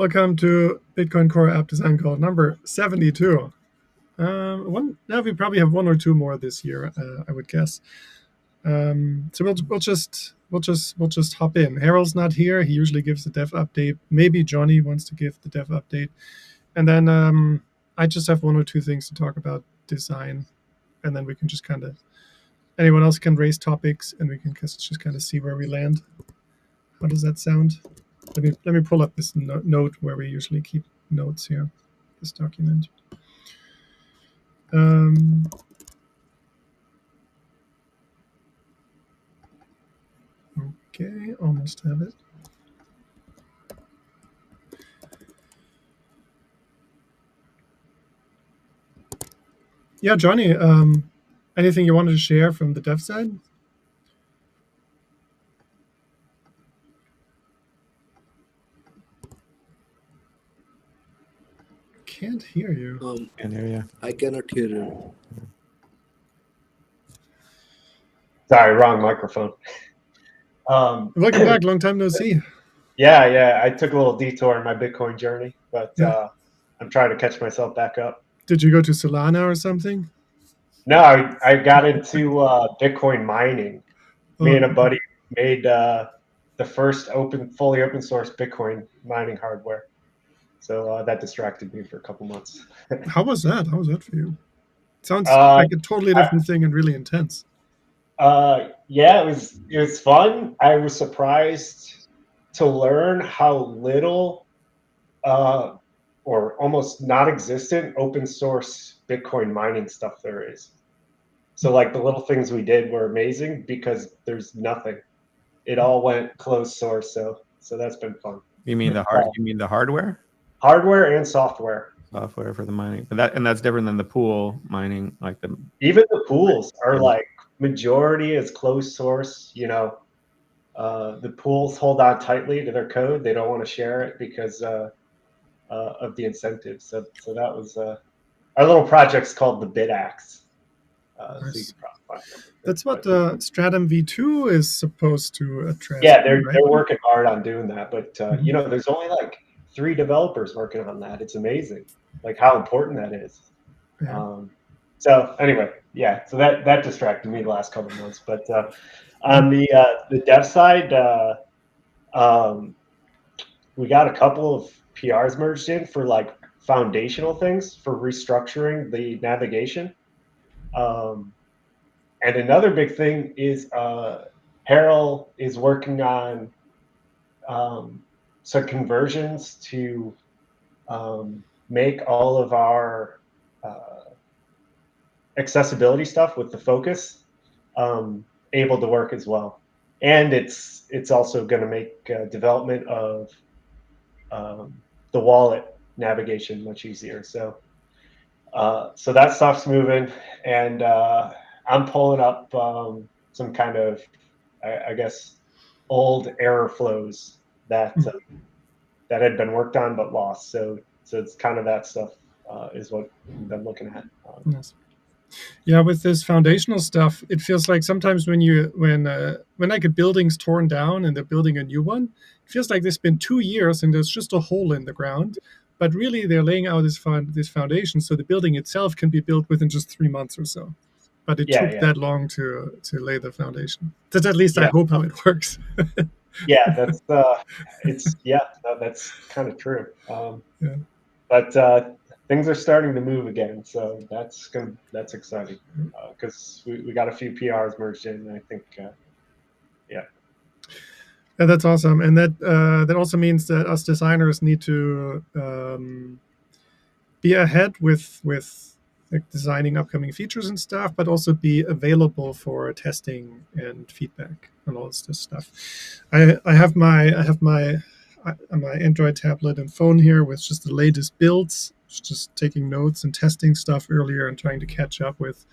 Welcome to Bitcoin Core App Design Call number 72. Now we probably have one or two more this year, I would guess. So we'll just hop in. Harold's not here. He usually gives the dev update. Maybe Johnny wants to give the dev update, and then I just have one or two things to talk about design, and then we can just kind of anyone else can raise topics, and we can just kind of see where we land. How does that sound? Let me pull up this note where we usually keep notes here. This document. Okay, almost have it. Yeah, Johnny, anything you wanted to share from the dev side? Can't hear you. Can't hear you. I cannot hear you. Sorry, wrong microphone. Welcome back. Long time no see. Yeah. I took a little detour in my Bitcoin journey, but I'm trying to catch myself back up. Did you go to Solana or something? No, I got into Bitcoin mining. Me and a buddy made the first fully open source Bitcoin mining hardware. So that distracted me for a couple months. How was that? How was that for you? Sounds like a totally different thing and really intense. Yeah, it was fun. I was surprised to learn how little or almost non-existent open source Bitcoin mining stuff there is. So like the little things we did were amazing because there's nothing. It all went closed source, so that's been fun. You mean the hardware? Hardware and software. Software for the mining, but that's different than the pool mining. Even the pools are like majority is closed source. You know, the pools hold on tightly to their code. They don't want to share it because of the incentives. So that was our little project's called the BitAxe. Nice. That's what Stratum V2 is supposed to address. Yeah, they're working hard on doing that, but you know, there's only like 3 developers working on that. It's amazing, like how important that is. Yeah. So anyway, yeah, so that distracted me the last couple of months. But on the dev side, we got a couple of PRs merged in for like foundational things for restructuring the navigation. And another big thing is Harold is working on some conversions to make all of our accessibility stuff with the focus able to work as well. And it's also going to make development of the wallet navigation much easier. So that stuff's moving, and I'm pulling up some kind of, I guess, old error flows that that had been worked on but lost. So it's kind of that stuff is what we've been looking at. Yes. Yeah, with this foundational stuff, it feels like sometimes when like a building's torn down and they're building a new one, it feels like there's been 2 years and there's just a hole in the ground. But really, they're laying out this foundation, so the building itself can be built within just 3 months or so. But it took that long to lay the foundation. That's at least I hope how it works. Yeah, that's that's kind of true. But things are starting to move again, so that's exciting because we got a few PRs merged in. And I think, yeah, that's awesome, and that also means that us designers need to be ahead with like designing upcoming features and stuff, but also be available for testing and feedback and all this stuff. I have my Android tablet and phone here with just the latest builds, just taking notes and testing stuff earlier and trying to catch up with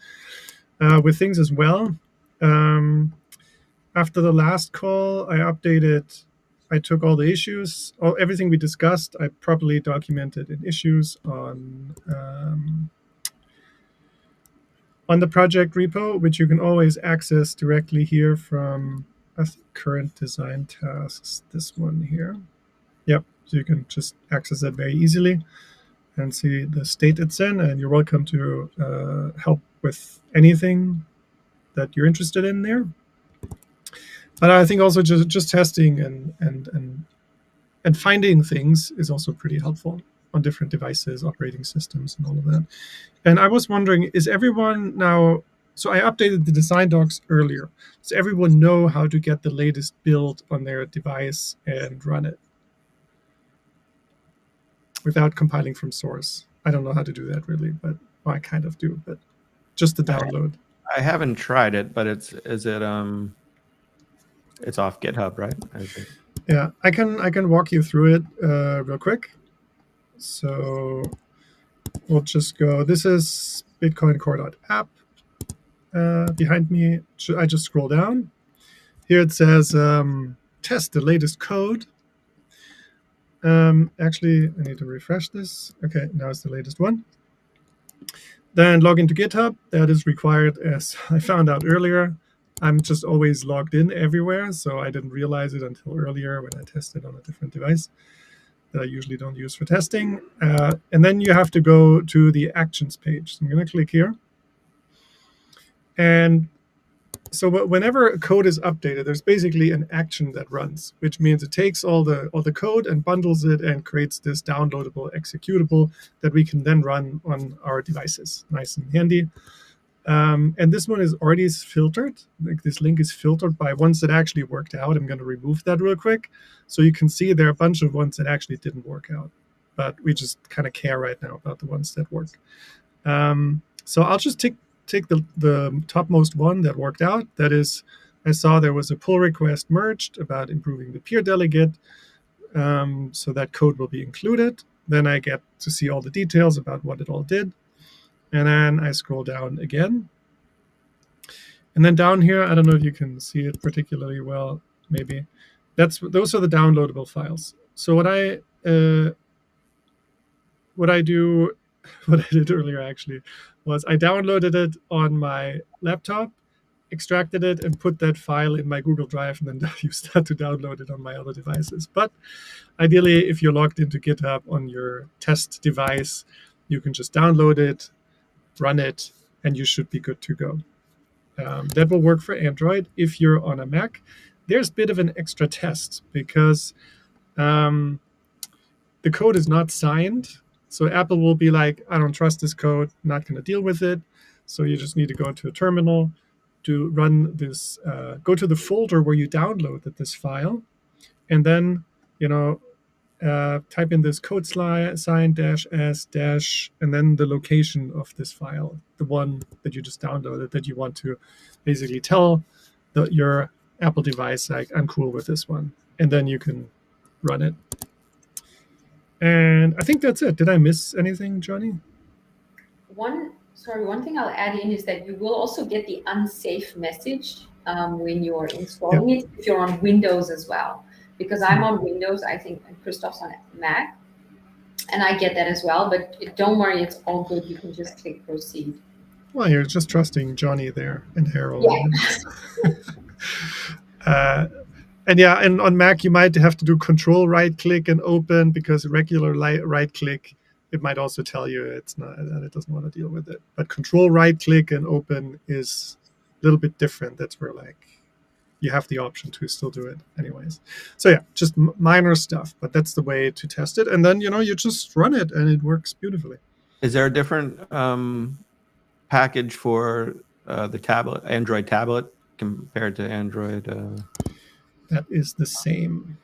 things as well. After the last call, I took all the issues, everything we discussed, I properly documented in issues on the project repo, which you can always access directly here from, I think, current design tasks, this one here. Yep. So you can just access that very easily and see the state it's in. And you're welcome to help with anything that you're interested in there. But I think also just testing and finding things is also pretty helpful on different devices, operating systems, and all of that. And I was wondering, is everyone now? So I updated the design docs earlier. Does everyone know how to get the latest build on their device and run it without compiling from source? I don't know how to do that really, but well, I kind of do. But just the download. I haven't tried it, but it's off GitHub, right? Yeah, I can walk you through it real quick. So we'll just go. This is bitcoincore.app. Behind me, I just scroll down. Here it says test the latest code. Actually, I need to refresh this. Okay, now it's the latest one. Then log into GitHub. That is required, as I found out earlier. I'm just always logged in everywhere, so I didn't realize it until earlier when I tested on a different device that I usually don't use for testing. And then you have to go to the actions page. So I'm going to click here. And so whenever code is updated, there's basically an action that runs, which means it takes all the code and bundles it and creates this downloadable executable that we can then run on our devices. Nice and handy. And this one is already filtered. Like this link is filtered by ones that actually worked out. I'm going to remove that real quick. So you can see there are a bunch of ones that actually didn't work out. But we just kind of care right now about the ones that work. So I'll just take the topmost one that worked out. That is, I saw there was a pull request merged about improving the peer delegate. So that code will be included. Then I get to see all the details about what it all did. And then I scroll down again. And then down here, I don't know if you can see it particularly well, maybe. Those are the downloadable files. So what I do, what I did earlier actually was I downloaded it on my laptop, extracted it, and put that file in my Google Drive, and then used that to download it on my other devices. But ideally, if you're logged into GitHub on your test device, you can just download it, run it, and you should be good to go. That will work for Android. If you're on a Mac, there's a bit of an extra test because the code is not signed. So Apple will be like, I don't trust this code, not going to deal with it. So you just need to go to a terminal to run this, go to the folder where you downloaded this file, and then, type in this code sign -s dash, and then the location of this file, the one that you just downloaded that you want to basically tell your Apple device, like, I'm cool with this one. And then you can run it. And I think that's it. Did I miss anything, Johnny? One thing I'll add in is that you will also get the unsafe message when you're installing it, if you're on Windows as well. Because I'm on Windows, I think, and Christoph's on Mac, and I get that as well. But don't worry, it's all good. You can just click proceed. Well, you're just trusting Johnny there and Harold. Yeah. And on Mac, you might have to do Control right click and open, because regular right click, it might also tell you it's not, that it doesn't want to deal with it. But Control right click and open is a little bit different. That's where, like, you have the option to still do it anyways. So yeah, just minor stuff, but that's the way to test it. And then, you just run it and it works beautifully. Is there a different package for the tablet, Android tablet, compared to Android? That is the same.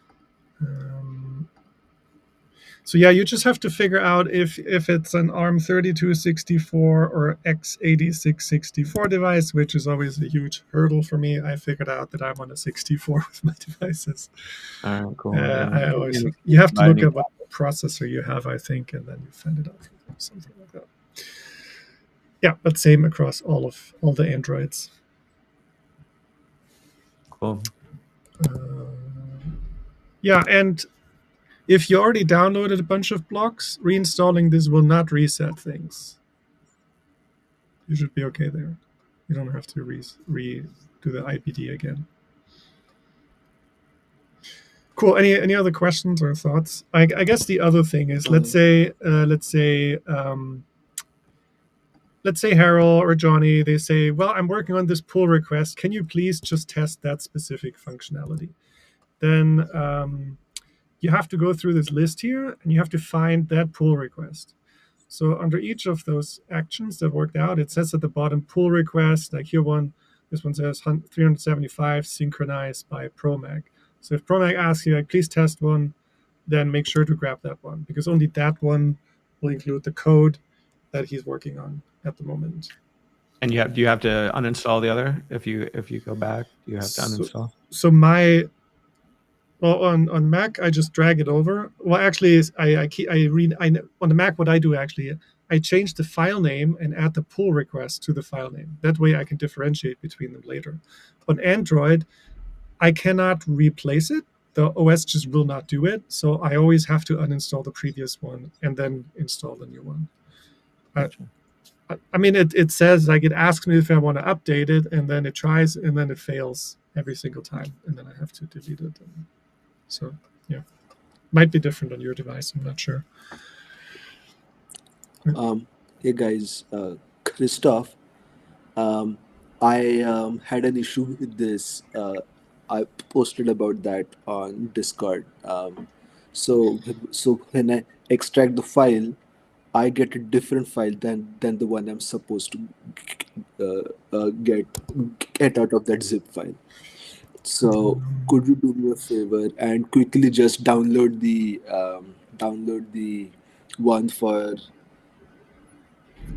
So yeah, you just have to figure out if it's an ARM3264 or x86-64 device, which is always a huge hurdle for me. I figured out that I'm on a 64 with my devices. All right, cool. You have to look at what processor you have, I think, and then you find it out, something like that. Yeah, but same across all the Androids. Cool. Yeah, and if you already downloaded a bunch of blocks, reinstalling this will not reset things. You should be okay there. You don't have to redo the IPD again. Cool. Any other questions or thoughts? I guess the other thing is, let's say Harold or Johnny, they say, well, I'm working on this pull request. Can you please just test that specific functionality? Then you have to go through this list here, and you have to find that pull request. So under each of those actions that worked out, it says at the bottom pull request, like this one says 375 synchronized by ProMag. So if ProMag asks you, like, please test one, then make sure to grab that one, because only that one will include the code that he's working on at the moment. And do you have to uninstall the other if you go back? Do you have to uninstall? So on Mac, I just drag it over. Well, actually, on the Mac, what I do actually, I change the file name and add the pull request to the file name. That way I can differentiate between them later. On Android, I cannot replace it. The OS just will not do it. So I always have to uninstall the previous one and then install the new one. Gotcha. I mean, it says, like, it asks me if I want to update it, and then it tries, and then it fails every single time, and then I have to delete it. So, yeah, might be different on your device. I'm not sure. Hey guys, Christoph. I had an issue with this. I posted about that on Discord. So when I extract the file, I get a different file than the one I'm supposed to get out of that zip file. So could you do me a favor and quickly just download the one for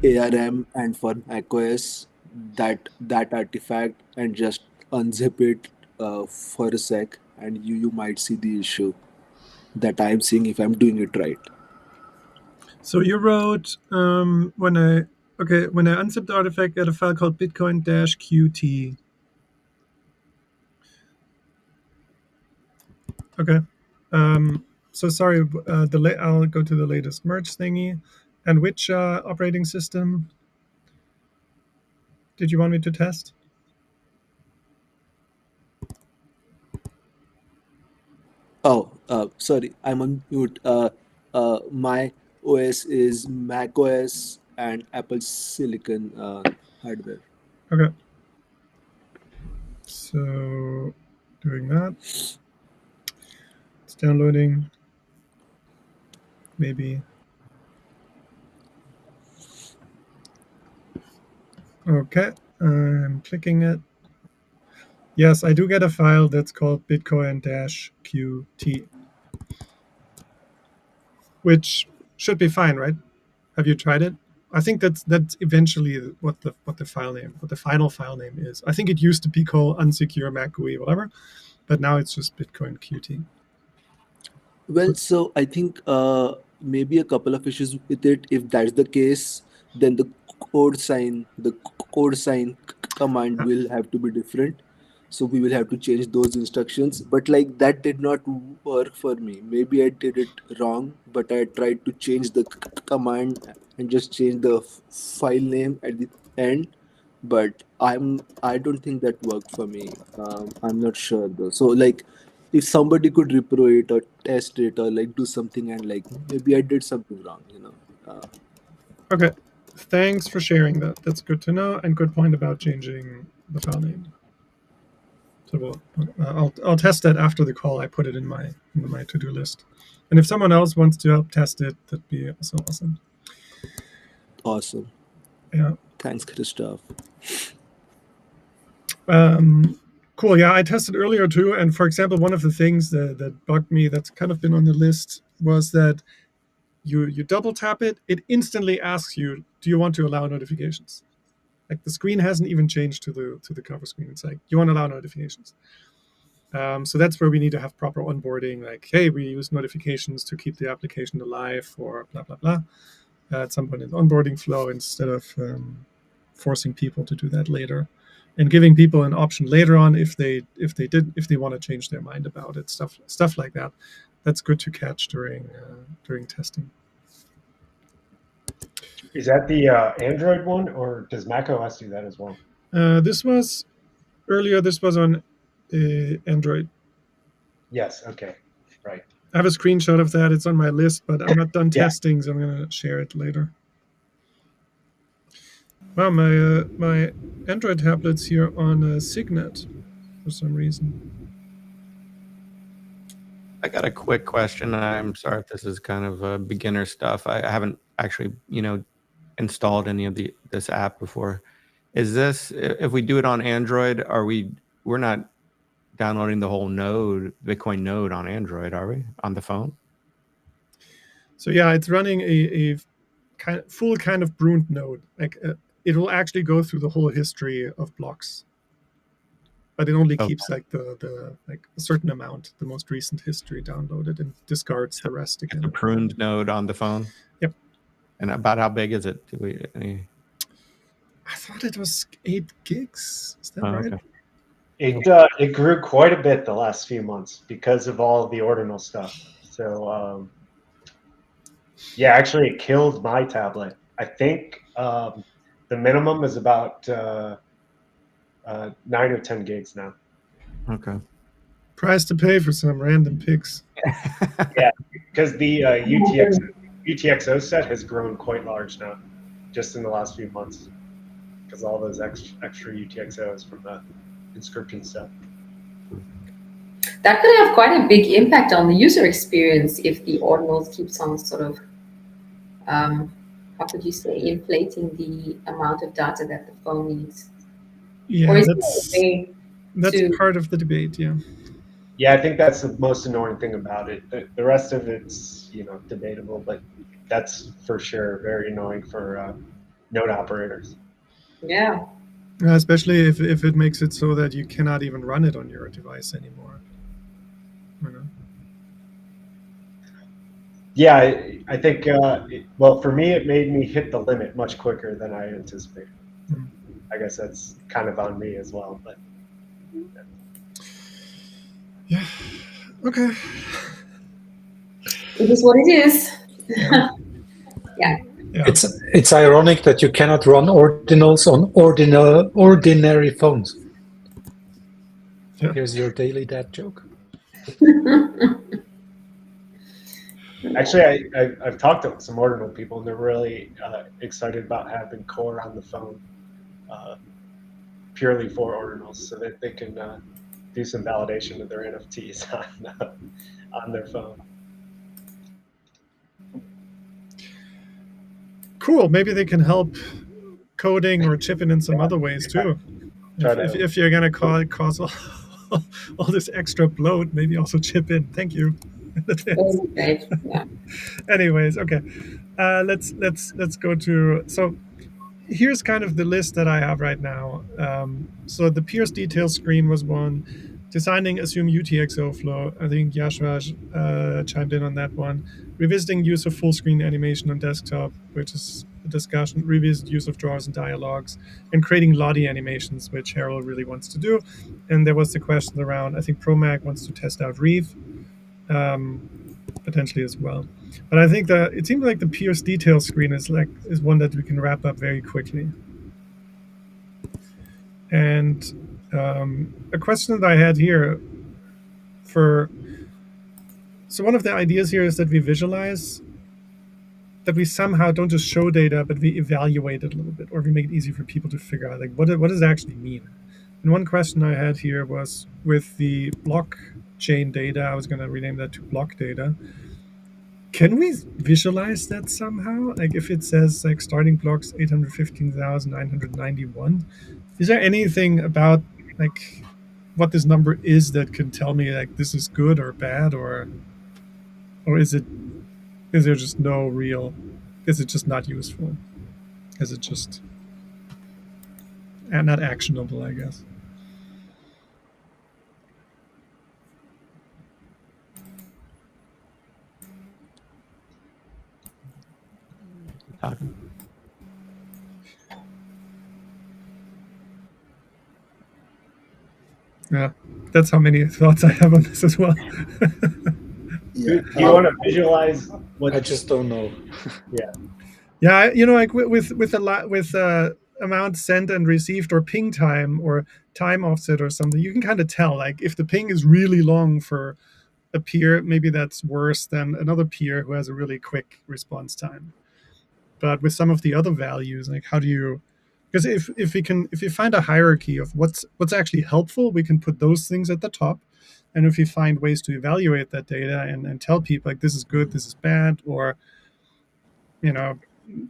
ARM and for macOS, that artifact, and just unzip it for a sec, and you might see the issue that I'm seeing if I'm doing it right. So you wrote when I unzip the artifact, I had a file called bitcoin-qt. Okay. So sorry, I'll go to the latest merge thingy. And which operating system did you want me to test? Oh, sorry, I'm on mute. My OS is Mac OS and Apple Silicon hardware. Okay. So doing that. It's downloading. Maybe. Okay. I'm clicking it. Yes, I do get a file that's called bitcoin-qt, which should be fine, right? Have you tried it? I think that's eventually what the final file name is. I think it used to be called unsecure Mac GUI, whatever, but now it's just bitcoin-qt. Well, so I think maybe a couple of issues with it. If that's the case, then the code sign command will have to be different. So we will have to change those instructions. But like that did not work for me. Maybe I did it wrong, but I tried to change the command and just change the file name at the end. But I don't think that worked for me. I'm not sure though. So like, if somebody could repro it or test it or like do something, and like maybe I did something wrong, Okay, thanks for sharing that. That's good to know, and good point about changing the file name. So I'll test that after the call. I put it in my to-do list, and if someone else wants to help test it, that'd be also awesome. Awesome. Yeah. Thanks, Christoph. Cool. Yeah, I tested earlier too. And for example, one of the things that bugged me, that's kind of been on the list, was that you double tap it, it instantly asks you, do you want to allow notifications? Like the screen hasn't even changed to the cover screen. It's like, you want to allow notifications. So that's where we need to have proper onboarding. Like, hey, we use notifications to keep the application alive, or blah blah blah. At some point in the onboarding flow, instead of forcing people to do that later, and giving people an option later on if they want to change their mind about it, stuff like that. That's good to catch during testing. Is that the Android one, or does Mac OS do that as well? This was earlier. This was on Android. Yes. Okay. Right. I have a screenshot of that. It's on my list, but I'm not done Yeah. testing, so I'm going to share it later. Wow, my Android tablet's here on Signet for some reason. I got a quick question. I'm sorry if this is kind of beginner stuff. I haven't actually, installed any of this app before. Is this, if we do it on Android, we're not downloading the whole Bitcoin node on Android, are we? On the phone? So yeah, it's running a full kind of Brunt node. Like it will actually go through the whole history of blocks, but it only keeps like the like a certain amount, the most recent history downloaded, and discards the rest It's a again. pruned node on the phone? Yep. And about how big is it? I thought it was 8 gigs. Is that Oh, right? okay. It grew quite a bit the last few months because of all the ordinal stuff. So yeah, actually, it killed my tablet. I think the minimum is about 9 or 10 gigs now. Okay. Price to pay for some random pics. Yeah, because the UTXO set has grown quite large now, just in the last few months, because all those extra UTXOs from the inscription stuff. That could have quite a big impact on the user experience if the ordinals keeps on sort of, how could you say, inflating the amount of data that the phone needs. Yeah, Or is that's to- part of the debate. Yeah. Yeah, I think that's the most annoying thing about it. The rest of it's debatable, but that's for sure very annoying for node operators. Yeah. Especially if it makes it so that you cannot even run it on your device anymore. Yeah, I think, well, for me, it made me hit the limit much quicker than I anticipated. I guess that's kind of on me as well, but. Yeah. Okay. It is what it is. Yeah. Yeah. It's ironic that you cannot run ordinals on ordinary phones. Yeah. Here's your daily dad joke. Actually, I've talked to some ordinal people, and they're really excited about having Core on the phone, purely for ordinals, so that they can do some validation of their NFTs on their phone. Cool. Maybe they can help coding or chipping in some other ways too. If you're gonna cause all this extra bloat, maybe also chip in. Thank you. Yeah. Anyways, okay. Let's go to, so here's kind of the list that I have right now. So the Pierce details screen was one. Designing assumeUTXO flow. I think Yashraj chimed in on that one. Revisiting use of full screen animation on desktop, which is a discussion. Revisit use of drawers and dialogues, and creating Lottie animations, which Harold really wants to do. And there was the question around, I think ProMag wants to test out Reeve, potentially as well. But I think that it seems like the Pierce detail screen is one that we can wrap up very quickly. And a question that I had here so one of the ideas here is that we visualize, that we somehow don't just show data, but we evaluate it a little bit, or we make it easy for people to figure out, like, what does it actually mean? And one question I had here was with the blockchain data, I was going to rename that to block data. Can we visualize that somehow? Like if it says like starting blocks 815,991, is there anything about like what this number is that can tell me like this is good or bad, or is there just no real, is it just not useful? Is it just not actionable, I guess? Yeah, that's how many thoughts I have on this as well. Do you want to visualize what? I just don't know. Yeah, like with a lot with amount sent and received, or ping time or time offset or something, you can kind of tell like if the ping is really long for a peer maybe that's worse than another peer who has a really quick response time. But with some of the other values, like how do you, because if you find a hierarchy of what's actually helpful, we can put those things at the top. And if you find ways to evaluate that data and tell people like this is good, this is bad, or you know,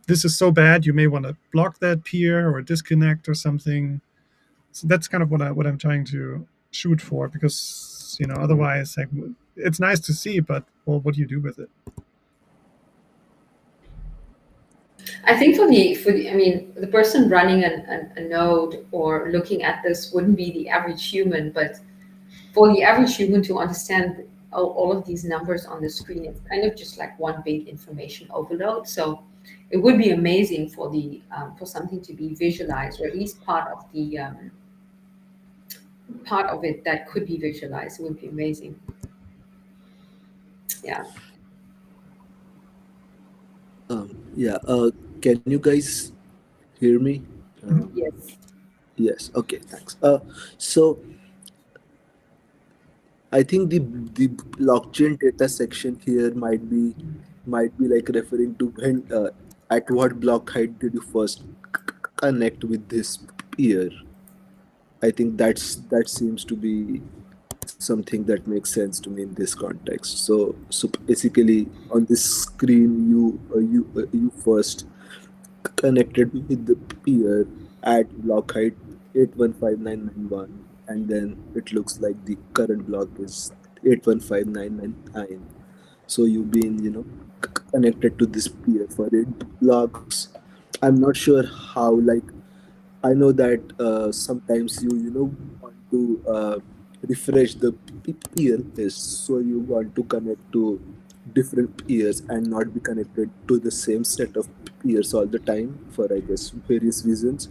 this is so bad you may want to block that peer or disconnect or something. So that's kind of what I'm trying to shoot for, because otherwise like it's nice to see, but well, what do you do with it? I think I mean, the person running a node or looking at this wouldn't be the average human, but for the average human to understand all of these numbers on the screen, it's kind of just like one big information overload. So it would be amazing for the for something to be visualized, or at least part of it that could be visualized. It would be amazing. Yeah. Yeah. Can you guys hear me? Yes. Yes. Okay. Thanks. So I think the blockchain data section here might be like referring to when at what block height did you first connect with this peer. I think that seems to be something that makes sense to me in this context. So basically, on this screen, you first connected with the peer at block height 815991, and then it looks like the current block is 815999. So you've been connected to this peer for 8 blocks. I'm not sure how, like, I know that sometimes you want to refresh the peer list, so you want to connect to different peers and not be connected to the same set of peers all the time for, I guess, various reasons.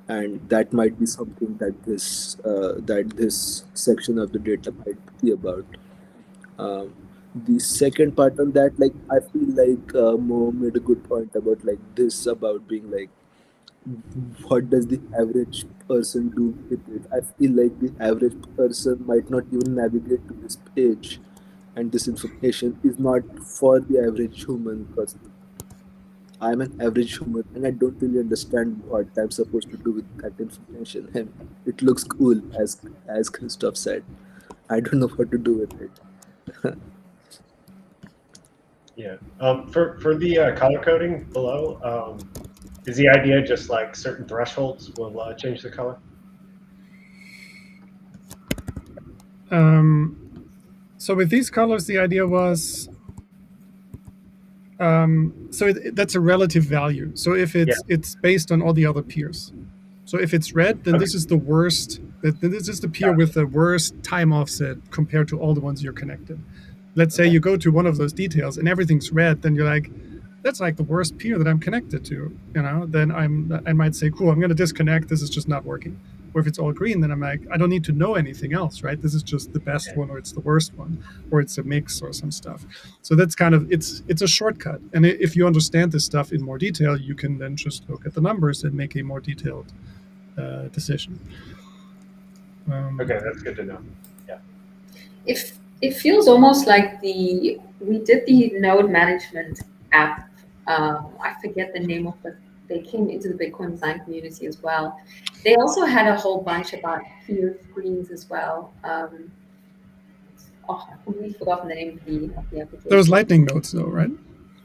And that might be something that this section of the data might be about. The second part on that, like, I feel like Mo made a good point about like this, about being like, what does the average person do with it? I feel like the average person might not even navigate to this page, and this information is not for the average human, because I'm an average human and I don't really understand what I'm supposed to do with that information. And it looks cool, as Christoph said. I don't know what to do with it. Yeah. For the color coding below, is the idea just like certain thresholds will change the color? So with these colors, the idea was, that's a relative value. So if it's based on all the other peers. So if it's red, then Okay. this is the worst. Then this is the peer with the worst time offset compared to all the ones you're connected. Let's say you go to one of those details and everything's red, then you're like, that's like the worst peer that I'm connected to. Then I might say, cool, I'm going to disconnect. This is just not working. Or if it's all green, then I'm like, I don't need to know anything else, right? This is just the best one, or it's the worst one, or it's a mix or some stuff. So that's kind of it's a shortcut. And if you understand this stuff in more detail, you can then just look at the numbers and make a more detailed decision. Okay, that's good to know. If it feels almost like we did the node management app. I forget the name of it. They came into the Bitcoin design community as well. They also had a whole bunch about peer screens as well. I completely forgotten the name of the application. Those lightning nodes, though, right?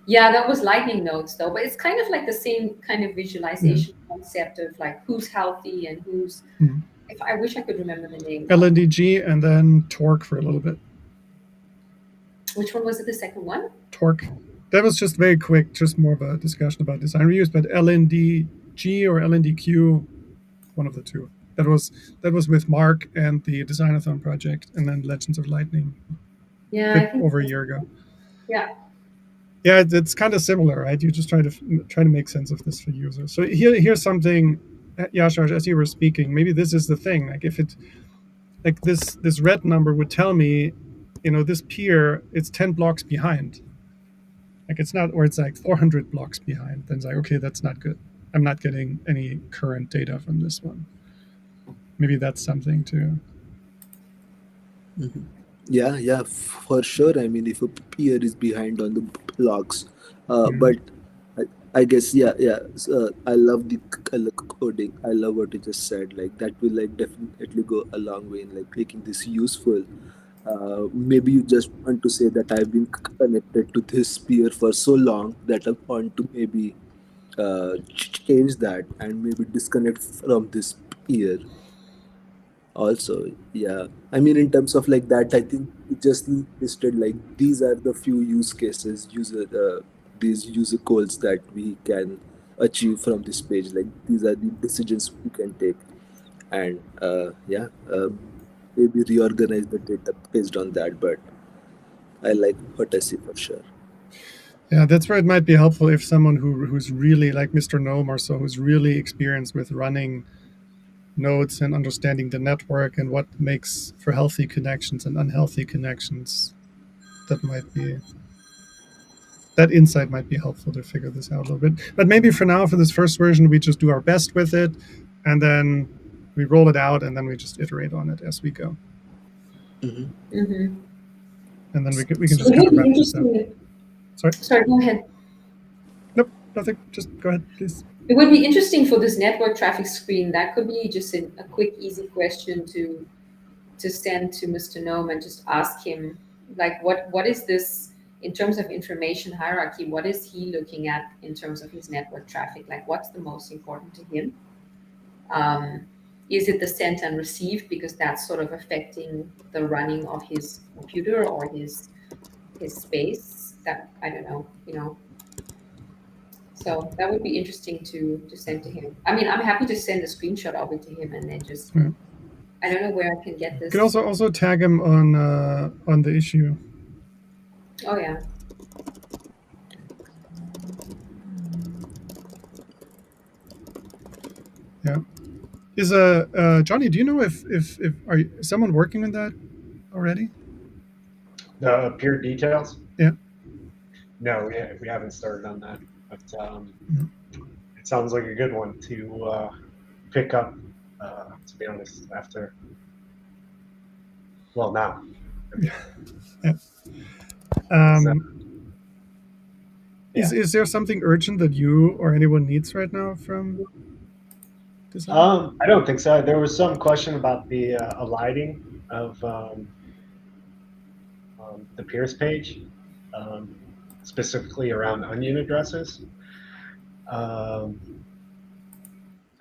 Yeah, that was lightning nodes though, but it's kind of like the same kind of visualization concept of like who's healthy and who's. If I wish I could remember the name. LNDG and then Torque for a little bit. Which one was it? The second one? Torque. That was just very quick, just more of a discussion about design reuse. But LNDG or LNDQ, one of the two. That was with Mark and the Designathon project, and then Legends of Lightning. Yeah, I think over a year ago. Yeah. Yeah, it's kind of similar, right? You just try to make sense of this for users. So here's something, Yashar, as you were speaking, maybe this is the thing. Like if it, like this red number would tell me, this peer, it's 10 blocks behind. Like it's not, or it's like 400 blocks behind. Then it's like, okay, that's not good. I'm not getting any current data from this one. Maybe that's something to Yeah, for sure. I mean, if a peer is behind on the blocks, Mhm. but I guess yeah. I love the color coding. I love what you just said. Like that will like definitely go a long way in like making this useful. Maybe you just want to say that I've been connected to this peer for so long that I want to maybe change that and maybe disconnect from this peer also. Yeah, I mean in terms of like that, I think you just listed like these are the few use cases, these user goals that we can achieve from this page. Like these are the decisions we can take, and maybe reorganize the data based on that. But I like what I see for sure. Yeah, that's where it might be helpful if someone who's really like Mr. Gnome or so, who's really experienced with running nodes and understanding the network and what makes for healthy connections and unhealthy connections. That insight might be helpful to figure this out a little bit. But maybe for now, for this first version, we just do our best with it, and then we roll it out, and then we just iterate on it as we go, Hmm. Mm-hmm. and then we can So, just It kind would of be wrap this up. interesting. Sorry. Sorry, go ahead. Nope. Nothing. Just go ahead, please. It would be interesting for this network traffic screen. That could be just a quick, easy question to send to Mr. Gnome and just ask him, like, what is this in terms of information hierarchy? What is he looking at in terms of his network traffic? Like, what's the most important to him? Is it the sent and received because that's sort of affecting the running of his computer or his space? That I don't know, you know. So that would be interesting to send to him. I mean, I'm happy to send a screenshot of it to him and then just Yeah. I don't know where I can get You can this. also tag him on the issue. Oh yeah. Yeah. Is Johnny? Do you know if is someone working on that already? The peer details? Yeah. No, we haven't started on that, but Mhm. it sounds like a good one to pick up. To be honest, after now, I mean, Yeah. 'cause, yeah. Is there something urgent that you or anyone needs right now from design? I don't think so. There was some question about the alighting of the peers page, um, specifically around onion addresses. Um,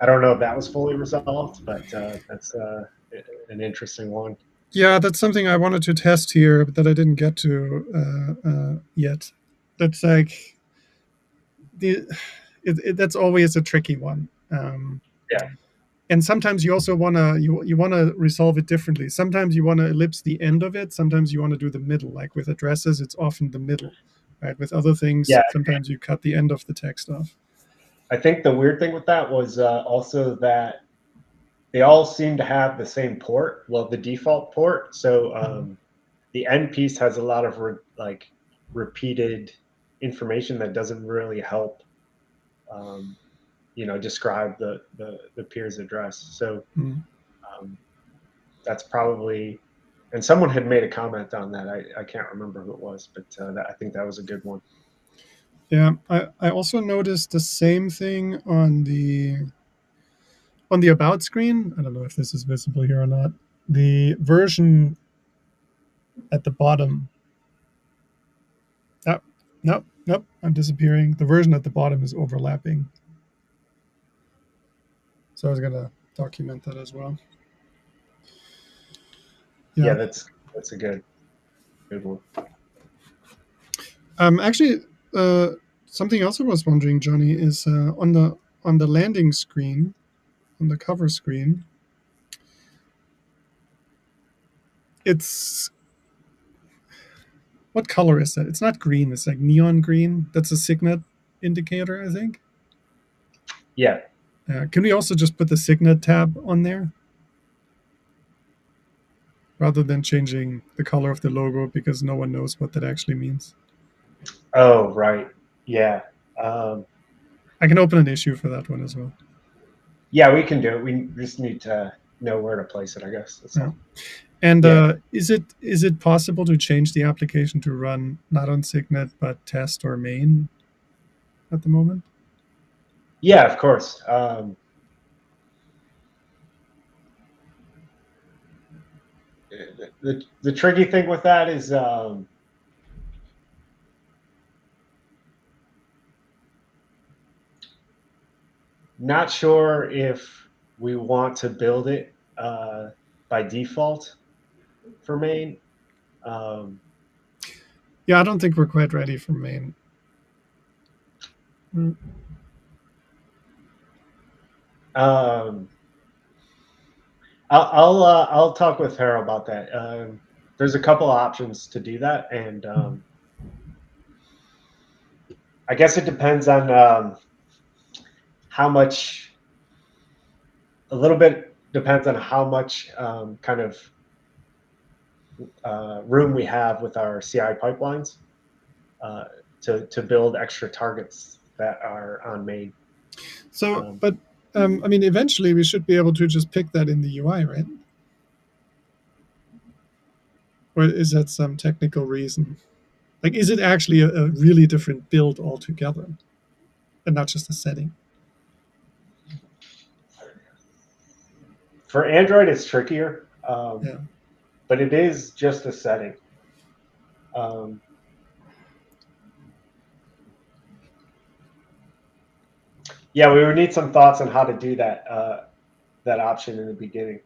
I don't know if that was fully resolved, but that's an interesting one. Yeah, that's something I wanted to test here, but that I didn't get to yet. That's like the that's always a tricky one. Yeah. And sometimes you also wanna you wanna resolve it differently. Sometimes you wanna ellipse the end of it. Sometimes you want to do the middle. Like with addresses, it's often the middle, right? With other things, Yeah. sometimes you cut the end of the text off. I think the weird thing with that was also that they all seem to have the same port, well, the default port. So the end piece has a lot of repeated information that doesn't really help, um, describe the peer's address. So Mm. um, that's probably, and someone had made a comment on that. I can't remember who it was, but I think that was a good one. Yeah, I also noticed the same thing on the about screen. I don't know if this is visible here or not. The version at the bottom. Oh, nope, I'm disappearing. The version at the bottom is overlapping. So I was gonna document that as well. Yeah, Yeah. that's a good one. Actually, something else I was wondering, Johnny, is on the landing screen, on the cover screen. It's what color is that? It's not green. It's like neon green. That's a signet indicator, I think. Yeah. Can we also just put the signet tab on there rather than changing the color of the logo because no one knows what that actually means? Oh, right. Yeah. Um, I can open an issue for that one as well. yeah, we can do it. We just need to know where to place it, I guess. That's Yeah. all. And Yeah. is it possible to change the application to run not on Signet but test or main at the moment? Yeah, of course. The tricky thing with that is not sure if we want to build it by default for main. Yeah, I don't think we're quite ready for main. Mm. I'll talk with her about that. There's a couple of options to do that, and I guess it depends on how much. A little bit depends on how much kind of room we have with our CI pipelines to build extra targets that are on main. So, but I mean, eventually we should be able to just pick that in the UI, right? Or is that some technical reason? Like, is it actually a really different build altogether, and not just a setting? For Android, it's trickier, Yeah. but it is just a setting. Yeah, we would need some thoughts on how to do that that option in the beginning.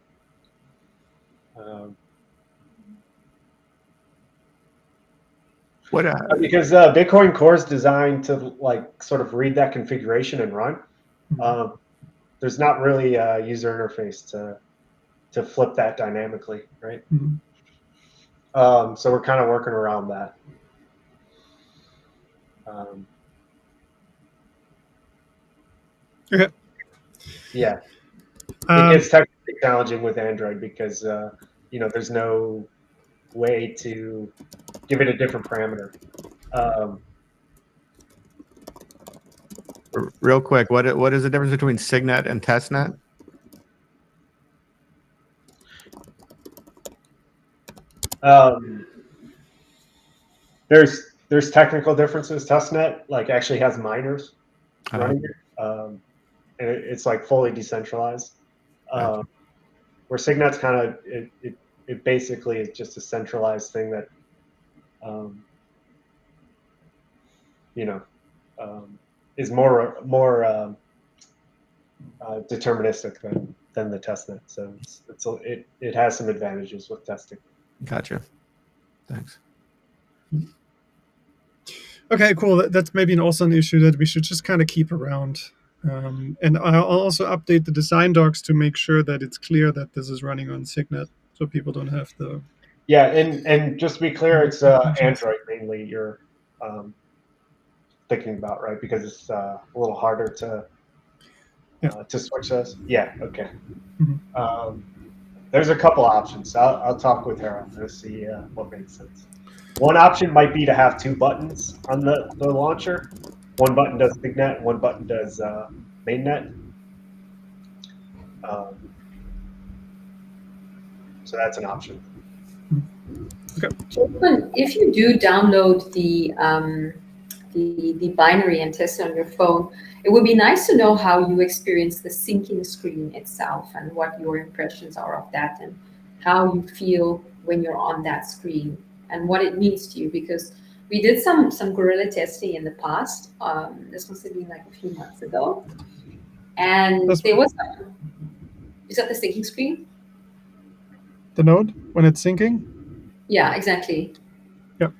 What? Because Bitcoin Core is designed to like sort of read that configuration and run. There's not really a user interface to flip that dynamically, right? So we're kind of working around that. Okay. Yeah, it gets technically challenging with Android because there's no way to give it a different parameter. Real quick, what is the difference between Signet and testnet? There's technical differences. Testnet like actually has miners running it, and it's like fully decentralized. Gotcha. Where Signet's kind of it basically is just a centralized thing that is more deterministic than the testnet. So it has some advantages with testing. Gotcha. Thanks. Okay, cool. That's maybe also an issue that we should just kind of keep around. And I'll also update the design docs to make sure that it's clear that this is running on Signet, so people don't have the. Yeah, and just to be clear, it's Android mainly you're thinking about, right? Because it's a little harder to switch those. Yeah. Okay. There's a couple options. I'll talk with her on this, see what makes sense. One option might be to have two buttons on the launcher. One button does Signet, one button does mainnet. So that's an option. Okay. If you do download the binary and test it on your phone, it would be nice to know how you experience the syncing screen itself and what your impressions are of that and how you feel when you're on that screen and what it means to you. Because we did some guerrilla testing in the past. This must have been like a few months ago, and there was. Is that the syncing screen? The node when it's syncing? Yeah, exactly. Yep.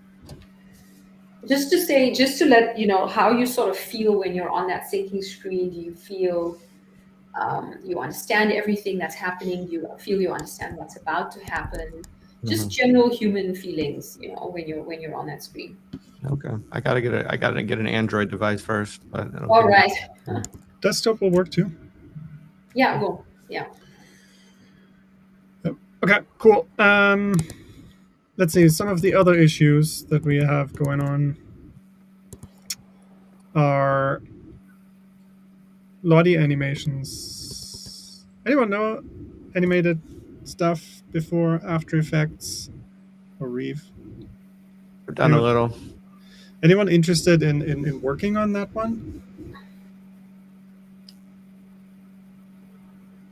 Just to let you know how you sort of feel when you're on that syncing screen. Do you feel you understand everything that's happening? Do you feel you understand what's about to happen? Just general human feelings, when you're on that screen. Okay, I gotta get an Android device first, but All right. Desktop will work too. Yeah. Well. Yeah. Okay. Cool. Let's see. Some of the other issues that we have going on are Lottie animations. Anyone know animated stuff before, After Effects or Reeve? I've done a Anyone- little. Anyone interested in working on that one?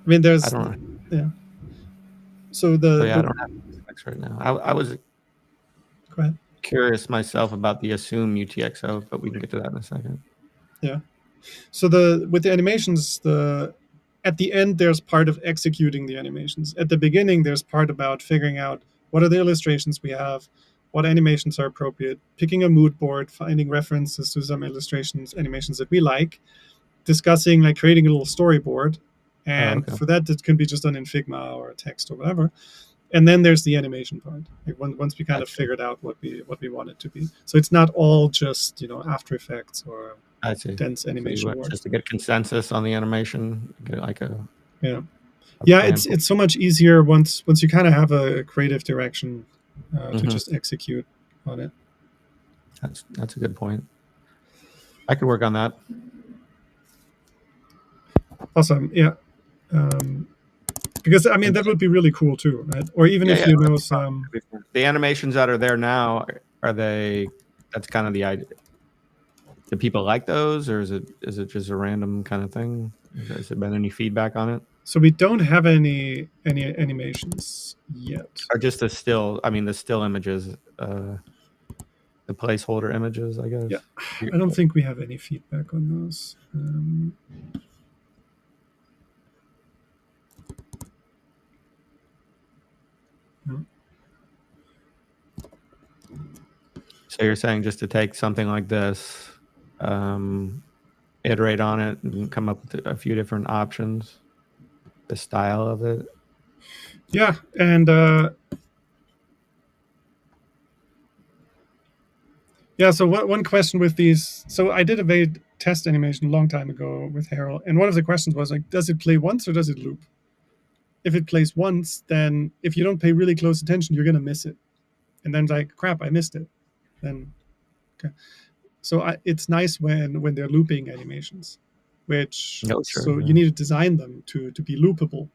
I mean, there's I don't know. yeah. So the, Oh, yeah, I the don't have specs right now. I was go ahead. curious myself about the assumeUTXO, but we can get to that in a second. Yeah. So with the animations, at the end there's part of executing the animations. At the beginning there's part about figuring out what are the illustrations we have, what animations are appropriate, picking a mood board, finding references to some animations that we like, discussing, like creating a little storyboard. And okay. for that, it can be just done in Figma or text or whatever. And then there's the animation part. Like once we kind of Gotcha. figured out what we want it to be. So it's not all just After Effects or I see. dense So you animation want work. just to get consensus on the animation, get like a Yeah. a Yeah, plan it's so much easier once you kind of have a creative direction to Mhm. just execute on it. That's a good point. I could work on that. Awesome. Yeah. Because I mean that would be really cool too, right? Or even if Yeah, you know some. the animations that are there now, are they? That's kind of the idea. Do people like those, or is it just a random kind of thing? Has there been any feedback on it, So we don't have any animations yet. or just the still? I mean, the still images, the placeholder images, I guess. Yeah. I don't think we have any feedback on those. No. So you're saying just to take something like this, iterate on it, and come up with a few different options, the style of it. Yeah, and yeah. So one question with these. So I did a Vade test animation a long time ago with Harold, and one of the questions was like, does it play once or does it loop? If it plays once, then if you don't pay really close attention, you're gonna miss it. And then like, crap, I missed it. Then okay. So it's nice when they're looping animations, which Oh, sure, so yeah. you need to design them to be loopable,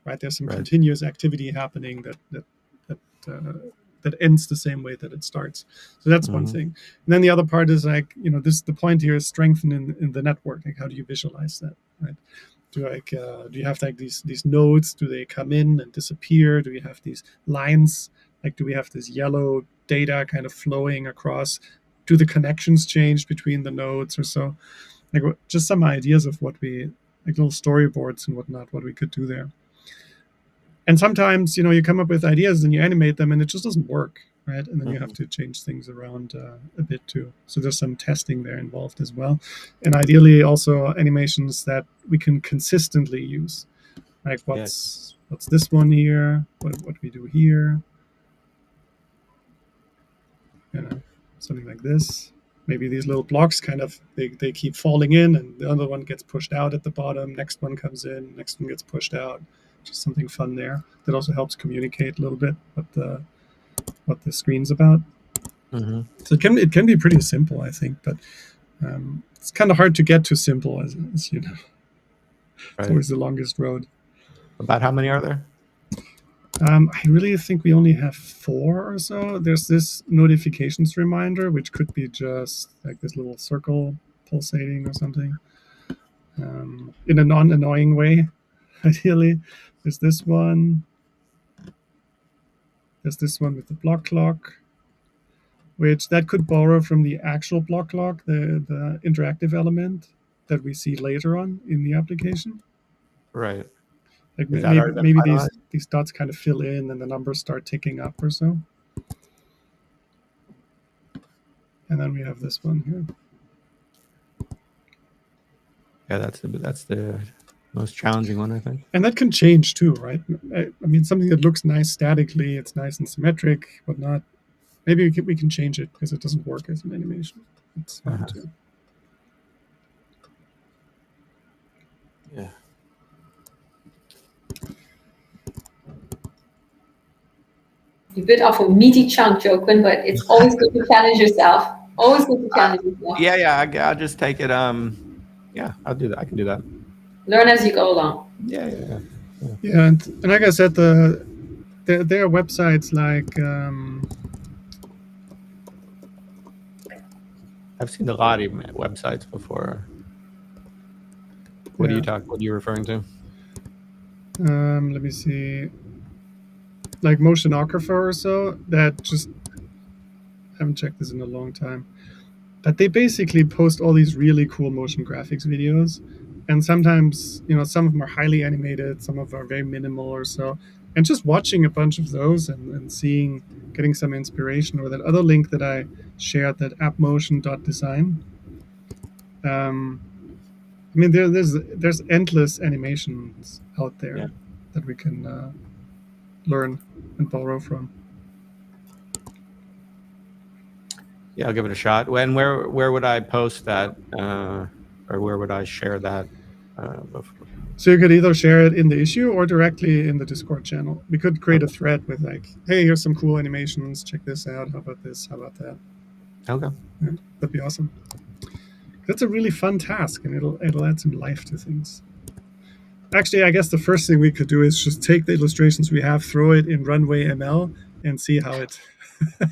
right? There's some Right. continuous activity happening that ends the same way that it starts. So that's one Mhm. thing. And then the other part is like, the point here is strengthening in the network. Like, how do you visualize that, right? Do you have like these nodes? Do they come in and disappear? Do you have these lines? Like, do we have this yellow data kind of flowing across? Do the connections change between the nodes or so? Like, just some ideas of what we like, little storyboards and whatnot, what we could do there. And sometimes you come up with ideas and you animate them and it just doesn't work, right? And then you have to change things around a bit too. So there's some testing there involved as well, and ideally also animations that we can consistently use. Like what's this one here? What we do here? Something like this. Maybe these little blocks kind of they keep falling in, and the other one gets pushed out at the bottom. Next one comes in. Next one gets pushed out. Just something fun there that also helps communicate a little bit what the screen's about. Mm-hmm. So it can be pretty simple, I think, but it's kind of hard to get to simple, as you know. Right. It's always the longest road. About how many are there? I really think we only have 4 or so. There's this notifications reminder, which could be just like this little circle pulsating or something, in a non-annoying way, ideally. There's this one. There's this one with the block clock, which that could borrow from the actual block clock, the interactive element that we see later on in the application. Right. Like Is that already been maybe finalized? these dots kind of fill in and the numbers start ticking up or so. And then we have this one here. Yeah, that's the most challenging one, I think. And that can change too, right? I mean, something that looks nice statically, it's nice and symmetric, whatnot. Maybe we can change it because it doesn't work as an animation. It's fine too. Yeah. You bit off a meaty chunk, Joaquin, but it's always good to challenge yourself. Always good to challenge yourself. Yeah. I'll just take it. Yeah, I'll do that. I can do that. Learn as you go along. Yeah. Yeah, and like I said, there are websites like I've seen the Lottie websites before. What Yeah. What are you referring to? Let me see, like Motionographer or so, that just haven't checked this in a long time. But they basically post all these really cool motion graphics videos, and sometimes some of them are highly animated, some of them are very minimal or so. And just watching a bunch of those and getting some inspiration, or that other link that I shared, that appmotion.design. I mean, there's endless animations out there Yeah. that we can learn and borrow from. Yeah, I'll give it a shot. When where would I post that, or where would I share that? Before? So you could either share it in the issue or directly in the Discord channel. We could create a thread with like, "Hey, here's some cool animations. Check this out. How about this? How about that?" Okay. Yeah, that'd be awesome. That's a really fun task, and it'll add some life to things. Actually, I guess the first thing we could do is just take the illustrations we have, throw it in Runway ML, and see how it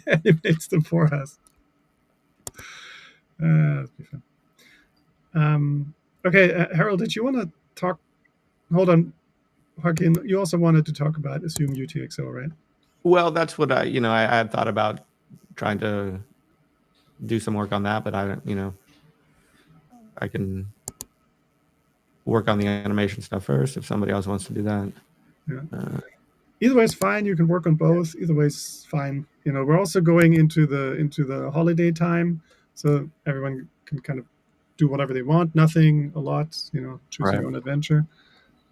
animates them for us. That'd be fun. Okay, Harold, did you want to talk? Hold on, Joaquin. You also wanted to talk about assumeUTXO, right? Well, that's what I had thought about trying to do some work on that, but I don't, I can work on the animation stuff first if somebody else wants to do that. Yeah. Either way is fine. You can work on both. Either way is fine. We're also going into the holiday time, so everyone can kind of do whatever they want. Nothing, a lot. Choose Right. your own adventure.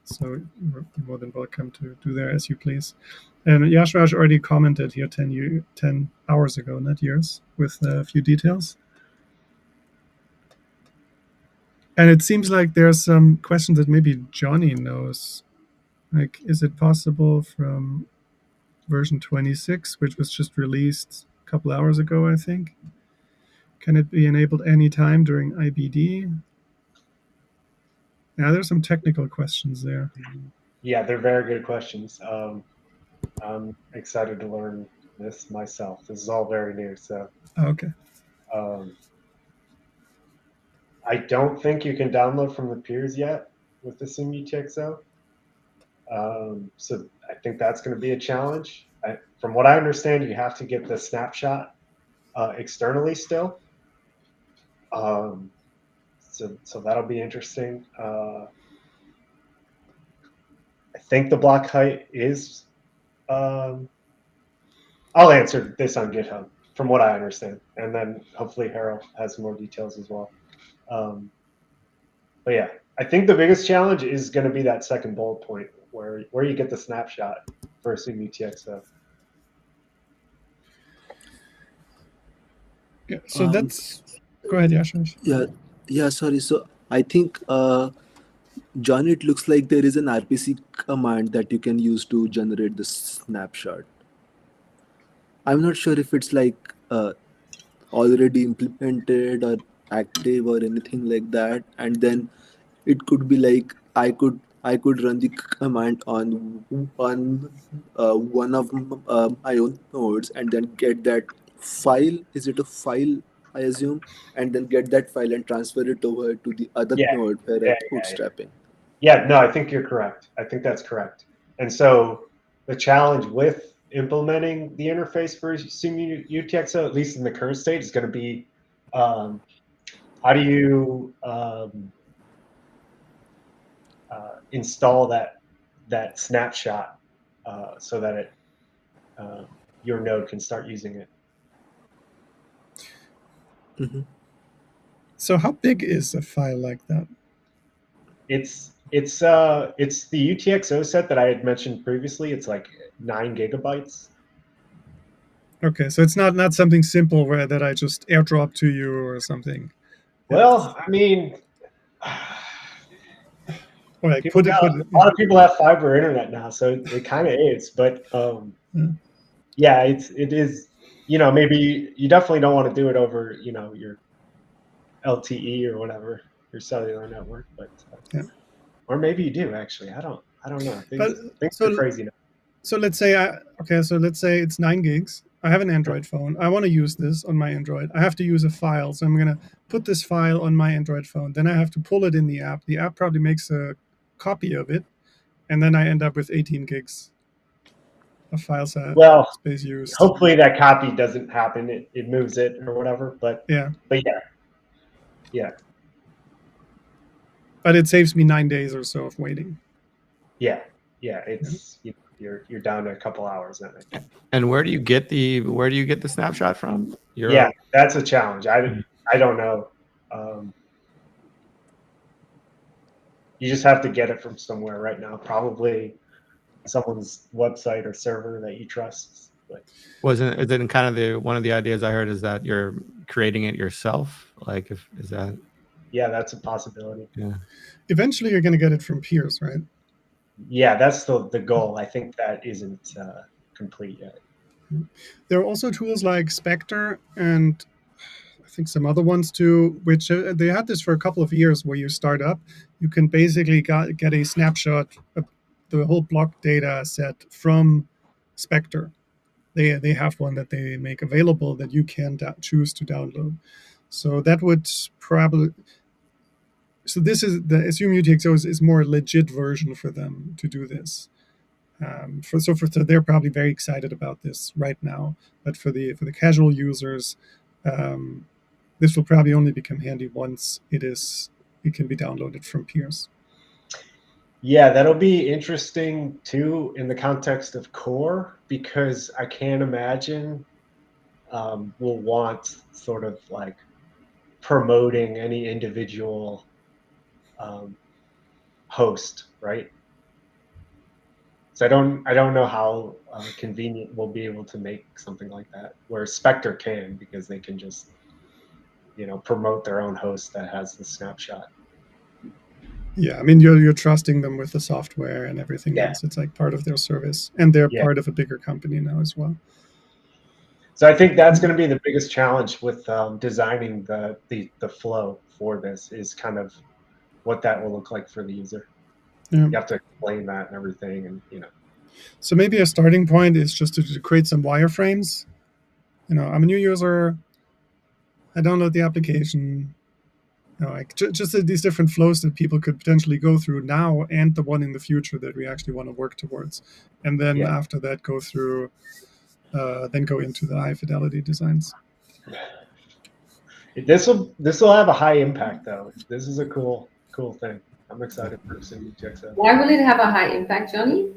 So you're more than welcome to do there as you please. And Yashraj already commented here 10 hours ago, not years, with a few details. And it seems like there's some questions that maybe Johnny knows. Like, is it possible from version 26, which was just released a couple hours ago, I think? Can it be enabled anytime during IBD? Yeah, there's some technical questions there. Yeah, they're very good questions. I'm excited to learn this myself. This is all very new, so Okay. I don't think you can download from the peers yet with the assumeUTXO. So I think that's going to be a challenge. From what I understand, you have to get the snapshot externally still. So that'll be interesting. I think the block height is. I'll answer this on GitHub from what I understand, and then hopefully Harold has more details as well. But yeah, I think the biggest challenge is going to be that second bullet point where you get the snapshot for assumeUTXO. Yeah, so that's. Go ahead, Yashraj. Yeah. Sorry. So I think, John, it looks like there is an RPC command that you can use to generate the snapshot. I'm not sure if it's like already implemented or active or anything like that, and then it could be like I could run the command on one of my own nodes and then get that file. Is it a file? I assume, and then get that file and transfer it over to the other Yeah, node where yeah, I'm bootstrapping. yeah. No, I think you're correct. I think that's correct. And so the challenge with implementing the interface for assumeUTXO, at least in the current state, is going to be how do you install that snapshot so that your node can start using it. Mm-hmm. So how big is a file like that? It's the UTXO set that I had mentioned previously. It's like 9 gigabytes. Okay, so it's not something simple where that I just airdrop to you or something. Well, I mean, Or like a lot of people have fiber internet now, so it kind of is. But yeah, it is. Maybe you definitely don't want to do it over your LTE or whatever, your cellular network, but Yeah. or maybe you do actually. I don't I don't know. But Things so are crazy now. so let's say it's 9 gigs. I have an Android phone. I want to use this on my Android. I have to use a file, so I'm gonna put this file on my Android phone. Then I have to pull it in the app. The app probably makes a copy of it, and then I end up with 18 gigs of file Well, space used. hopefully that copy doesn't happen. It moves it or whatever. But Yeah, yeah, but it saves me 9 days or so of waiting. yeah. It's you're down to a couple hours then. I think. And where do you get the snapshot from? Yeah, that's a challenge. I don't know. You just have to get it from somewhere right now. Probably someone's website or server that you trust. But is it kind of one of the ideas I heard is that you're creating it yourself? Like, is that? yeah, that's a possibility. Yeah. Eventually, you're gonna get it from peers, right? Yeah, that's the goal. I think that isn't complete yet. There are also tools like Spectre and I think some other ones too, which they had this for a couple of years where you start up, you can basically get a snapshot of the whole block data set from Spectre. They have one that they make available that you can choose to download. So that would probably. So this is the assumeUTXO is more a legit version for them to do this. So they're probably very excited about this right now. But for the casual users, this will probably only become handy once it can be downloaded from peers. Yeah, that'll be interesting too in the context of core, because I can't imagine we'll want sort of like promoting any individual host, right? So I don't know how convenient we'll be able to make something like that, where Spectre can, because they can just promote their own host that has the snapshot. Yeah, I mean you're trusting them with the software and everything Yeah. else. It's like part of their service, and they're Yeah. part of a bigger company now as well. So I think that's going to be the biggest challenge with designing the flow for this, is kind of what that will look like for the user. Yeah. You have to explain that and everything, and So maybe a starting point is just to create some wireframes. I'm a new user. I download the application. Like just these different flows that people could potentially go through now and the one in the future that we actually want to work towards. And then after that, go through, then go into the high fidelity designs. This will have a high impact though. This is a cool thing. I'm excited for assumeUTXO. Why will it have a high impact, Johnny?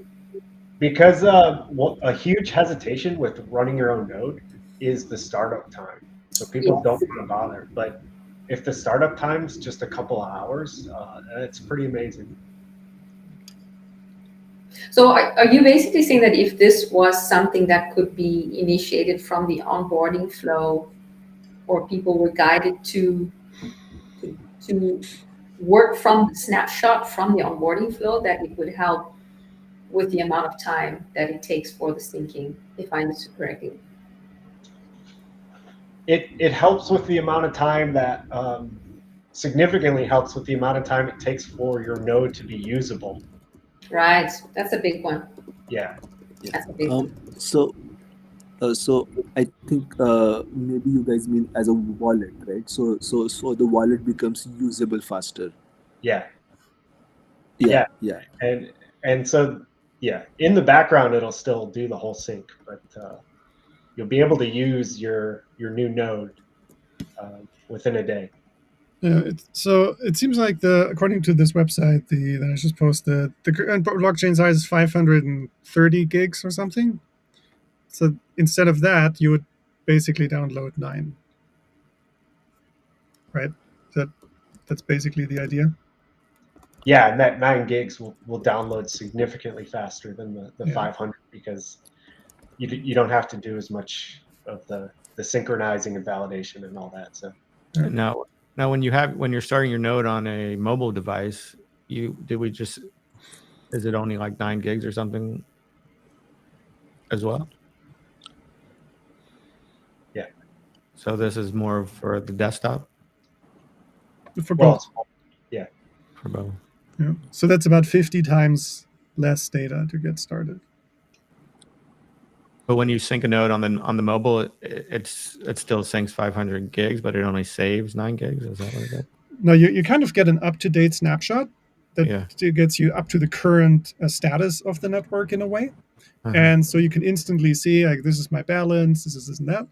Because a huge hesitation with running your own node is the startup time. So people don't want to bother. But if the startup time's just a couple of hours, it's pretty amazing. So are you basically saying that if this was something that could be initiated from the onboarding flow, or people were guided to work from the snapshot from the onboarding flow, that it would help with the amount of time that it takes for the syncing, if I understood correctly? It helps with the amount of time that significantly helps with the amount of time it takes for your node to be usable. Right, that's a big one. Yeah. That's a big one. So I think maybe you guys mean as a wallet, right? So the wallet becomes usable faster. Yeah. Yeah. And so in the background it'll still do the whole sync, but you'll be able to use your new node within a day. Yeah, so it seems like according to this website that I just posted, the current blockchain size is 530 gigs or something. So instead of that, you would basically download 9. Right? That's basically the idea. Yeah, and that 9 gigs will download significantly faster than the 500, because you don't have to do as much of the synchronizing and validation and all that. So Now when you're starting your node on a mobile device, is it only like 9 gigs or something as well? Yeah. So this is more for the desktop? For both. Yeah. For both. Yeah. So that's about 50 times less data to get started. But when you sync a node on the mobile, it still syncs 500 gigs, but it only saves 9 gigs. Is that what it is? No, you kind of get an up-to-date snapshot that gets you up to the current status of the network in a way. And so you can instantly see, like, this is my balance, this is this and that.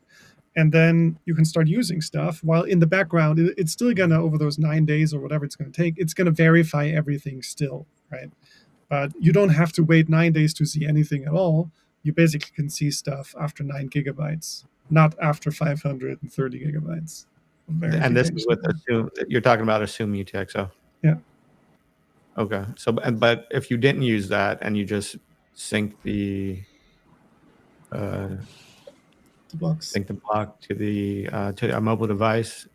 And then you can start using stuff while in the background, it's still going to, over those 9 days or whatever it's going to take, it's going to verify everything still, right? But you don't have to wait 9 days to see anything at all. You basically can see stuff after 9 gigabytes, not after 530 gigabytes. And this is with you're talking about assumeUTXO. Yeah. Okay. So, but if you didn't use that and you just sync the blocks, sync the block to a mobile device,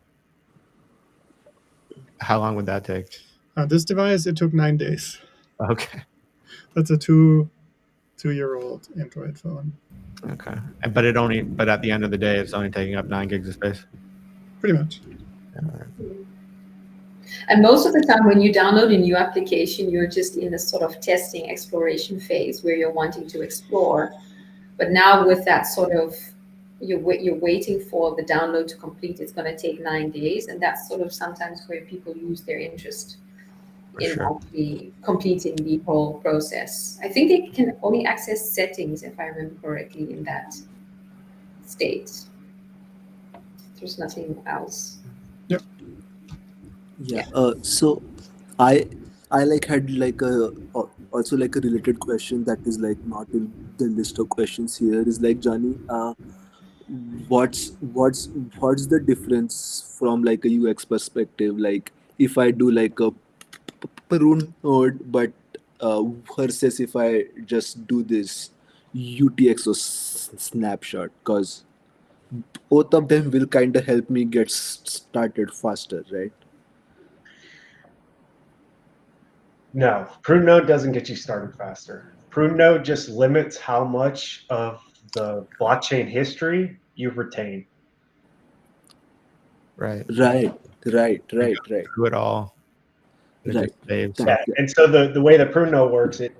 how long would that take? This device, it took 9 days. Okay. That's a two-year-old Android phone. Okay. But at the end of the day, it's only taking up 9 gigs of space. Pretty much. And most of the time when you download a new application, you're just in a sort of testing exploration phase where you're wanting to explore. But now with that sort of, you're waiting for the download to complete, it's going to take 9 days. And that's sort of sometimes where people lose their interest in actually completing the whole process. I think they can only access settings, if I remember correctly, in that state. There's nothing else. Yep. Yeah. So I like had like a also like a related question that is like not in the list of questions here is like, Johnny, what's the difference from like a UX perspective? Like if I do like a prune node, but versus if I just do this UTXO snapshot, because both of them will kind of help me get started faster, right? No, prune node doesn't get you started faster. Prune node just limits how much of the blockchain history you retain. Right. Right. Do it all. It Right. just saves. Yeah. And so the way the prune node works, it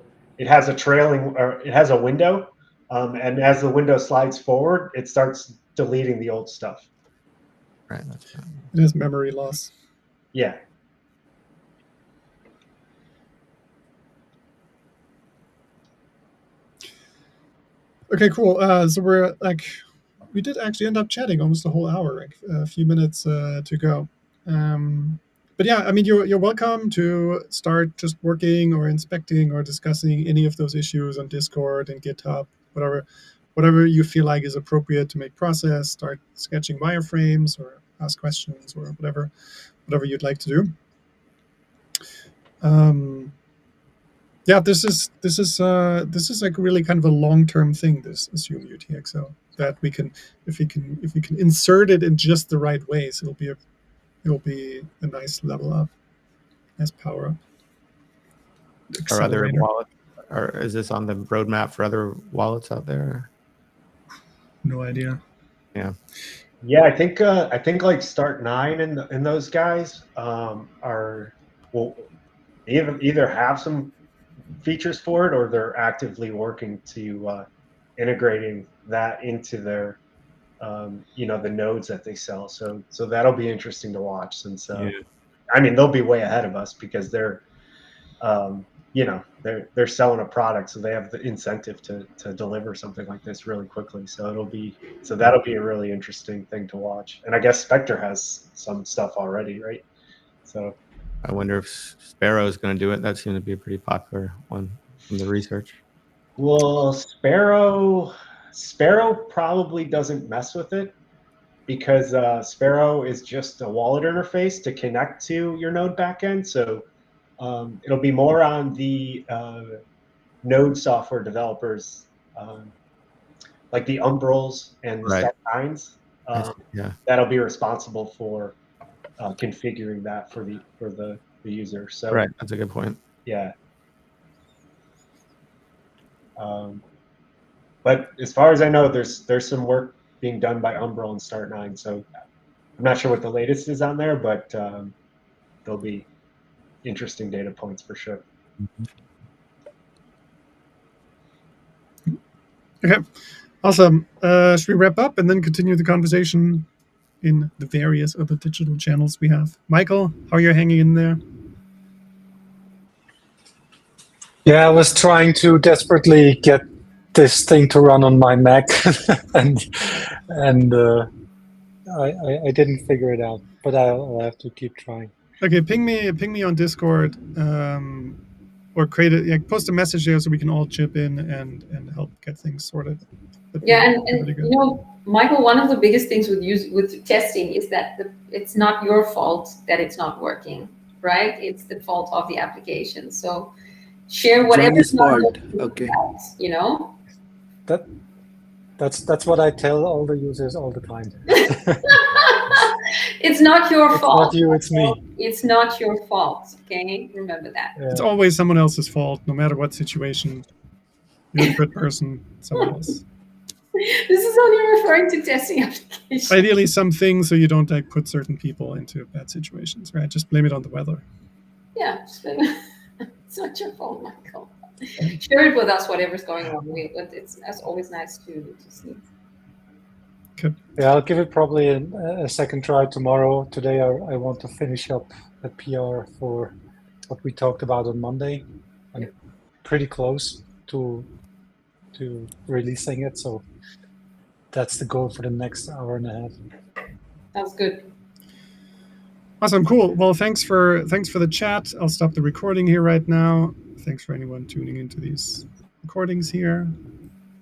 has a trailing, or it has a window, and as the window slides forward, it starts deleting the old stuff. Right. It has memory loss. Yeah. Okay, cool. So we did actually end up chatting almost a whole hour, like a few minutes to go. But yeah, I mean, you're welcome to start just working or inspecting or discussing any of those issues on Discord and GitHub, whatever you feel like is appropriate to make process. Start sketching wireframes or ask questions or whatever you'd like to do. Yeah, this is like really kind of a long-term thing, this assumeUTXO, that we can, if we can insert it in just the right ways, it'll be a nice level up, nice power up. Are other wallets, or is this on the roadmap for other wallets out there? No idea. Yeah. Yeah, I think like Start9 and those guys will either have some features for it, or they're actively working to integrating that into their the nodes that they sell. So that'll be interesting to watch, since I mean, they'll be way ahead of us because they're they're selling a product, so they have the incentive to deliver something like this really quickly. So that'll be a really interesting thing to watch. And I guess Spectre has some stuff already, right? So I wonder if Sparrow is going to do it. That seemed to be a pretty popular one from the research. Well, Sparrow probably doesn't mess with it, because Sparrow is just a wallet interface to connect to your node backend. So it'll be more on the node software developers, like the Umbrals and the Start9s, that'll be responsible for configuring that for the user. So right, that's a good point. Yeah. But as far as I know, there's some work being done by Umbral and Start9. So I'm not sure what the latest is on there, but there'll be interesting data points for sure. Okay, awesome. Should we wrap up and then continue the conversation in the various other digital channels we have? Michael, how are you hanging in there? Yeah, I was trying to desperately get this thing to run on my Mac, and I didn't figure it out, but I'll have to keep trying. Okay, ping me on Discord, or post a message there so we can all chip in and help get things sorted. Yeah, and you know, Michael, one of the biggest things with testing is that it's not your fault that it's not working, right? It's the fault of the application. So share whatever's not fault. working, Okay. you know. That's what I tell all the users all the time. It's not your fault. It's not you, it's me. It's not your fault. Okay, remember that. Yeah. It's always someone else's fault, no matter what situation. You're the good person, someone else. This is only referring to testing applications. Ideally, something so you don't like put certain people into bad situations, right? Just blame it on the weather. Yeah, just blame it. It's not your fault, Michael. Share it with us, whatever's going on. It's always nice to see. Okay. Yeah, I'll give it probably a second try tomorrow. Today, I want to finish up the PR for what we talked about on Monday. I'm pretty close to releasing it, so that's the goal for the next hour and a half. Sounds good. Awesome, cool. Well, thanks for the chat. I'll stop the recording here right now. Thanks for anyone tuning into these recordings here.